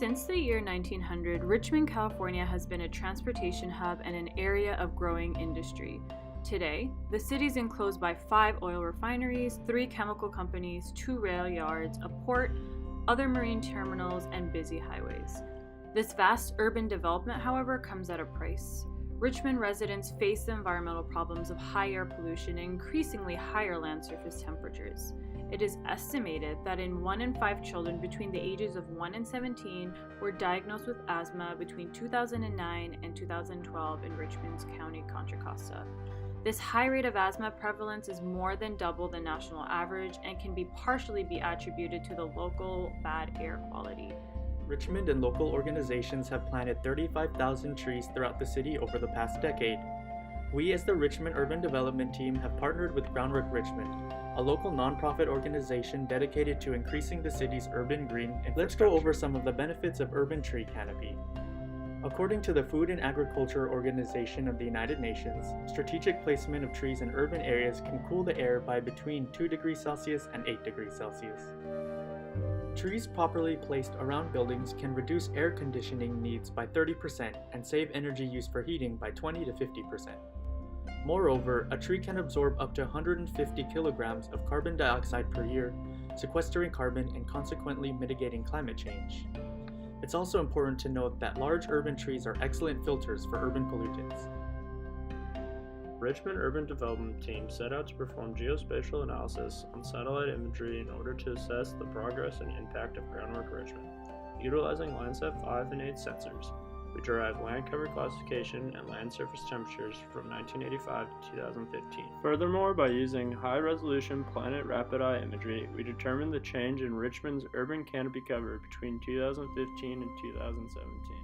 Since the year 1900, Richmond, California has been a transportation hub and an area of growing industry. Today, the city is enclosed by 5 oil refineries, 3 chemical companies, 2 rail yards, a port, other marine terminals, and busy highways. This vast urban development, however, comes at a price. Richmond residents face the environmental problems of high air pollution and increasingly higher land surface temperatures. It is estimated that 1 in 5 children between the ages of 1 and 17 were diagnosed with asthma between 2009 and 2012 in Richmond's County, Contra Costa. This high rate of asthma prevalence is more than double the national average and can partially be attributed to the local bad air quality. Richmond and local organizations have planted 35,000 trees throughout the city over the past decade. We as the Richmond Urban Development Team have partnered with Groundwork Richmond, a local nonprofit organization dedicated to increasing the city's urban green infrastructure. Let's go over some of the benefits of urban tree canopy. According to the Food and Agriculture Organization of the United Nations, strategic placement of trees in urban areas can cool the air by between 2 degrees Celsius and 8 degrees Celsius. Trees properly placed around buildings can reduce air conditioning needs by 30% and save energy use for heating by 20 to 50%. Moreover, a tree can absorb up to 150 kilograms of carbon dioxide per year, sequestering carbon and consequently mitigating climate change. It's also important to note that large urban trees are excellent filters for urban pollutants. Richmond Urban Development Team set out to perform geospatial analysis on satellite imagery in order to assess the progress and impact of Groundwork Richmond. Utilizing Landsat 5 and 8 sensors, we derived land cover classification and land surface temperatures from 1985 to 2015. Furthermore, by using high-resolution Planet Rapid Eye imagery, we determined the change in Richmond's urban canopy cover between 2015 and 2017.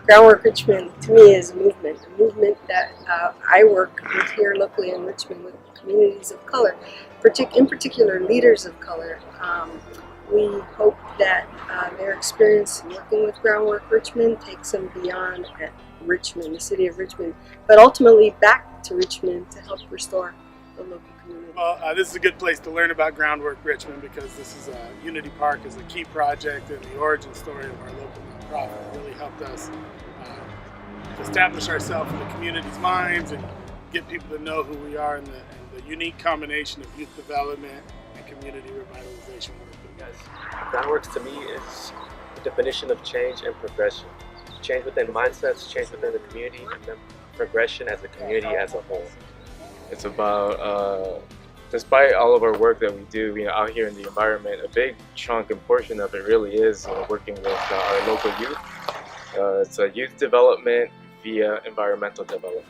Groundwork Richmond, to me, is a movement that I work with here locally in Richmond with communities of color, in particular leaders of color. We hope that their experience working with Groundwork Richmond takes them beyond at Richmond, the City of Richmond, but ultimately back to Richmond to help restore the local community. Well, this is a good place to learn about Groundwork Richmond because this is Unity Park is a key project and the origin story of our local nonprofit. It really helped us establish ourselves in the community's minds and get people to know who we are and the unique combination of youth development and community revitalization work. Groundworks to me is the definition of change and progression. Change within mindsets, change within the community, and then progression as a community as a whole. It's about, despite all of our work that we do, out here in the environment, a big chunk and portion of it really is working with our local youth. It's a youth development via environmental development.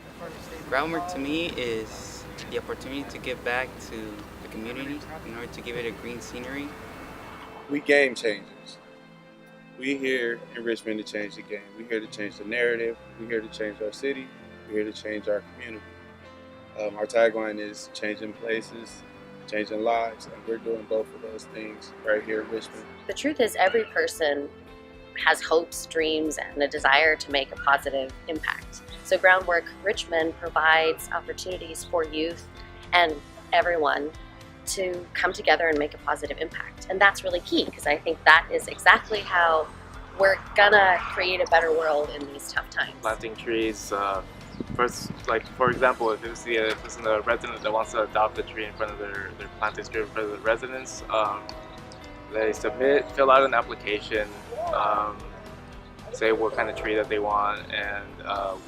Groundwork to me is the opportunity to give back to the community in order to give it a green scenery. We game changers. We're here in Richmond to change the game. We're here to change the narrative. We're here to change our city. We're here to change our community. Our tagline is changing places, changing lives, and we're doing both of those things right here in Richmond. The truth is every person has hopes, dreams, and a desire to make a positive impact. So Groundwork Richmond provides opportunities for youth and everyone to come together and make a positive impact. And that's really key because I think that is exactly how we're gonna create a better world in these tough times. Planting trees, first, like for example, if it's a resident that wants to adopt a tree in front of their planting tree in front of the residents, they fill out an application, say what kind of tree that they want, and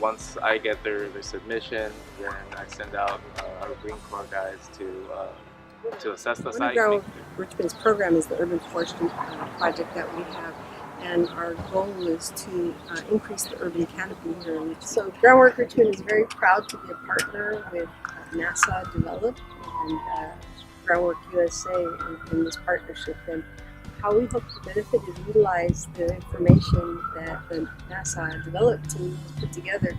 once I get their submission, then I send out our Green Corps guys to assess the site. One of Richmond's program is the Urban Forestry project that we have, and our goal is to increase the urban canopy here in Richmond. So Groundwork Richmond is very proud to be a partner with NASA Develop and Groundwork USA in this partnership. And how we hope to benefit and utilize the information that the NASA Develop team has put together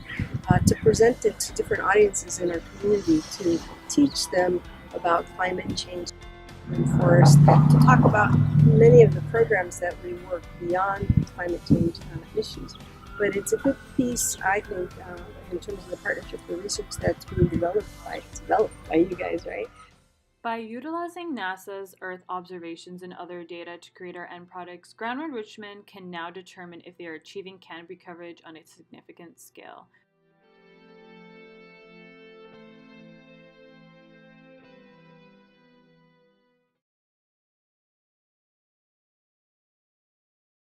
to present it to different audiences in our community to teach them about climate change and forest, to talk about many of the programs that we work beyond climate change issues, but it's a good piece, I think, in terms of the partnership, the research that's being developed by you guys, right? By utilizing NASA's Earth observations and other data to create our end products, Groundwork Richmond can now determine if they are achieving canopy coverage on a significant scale.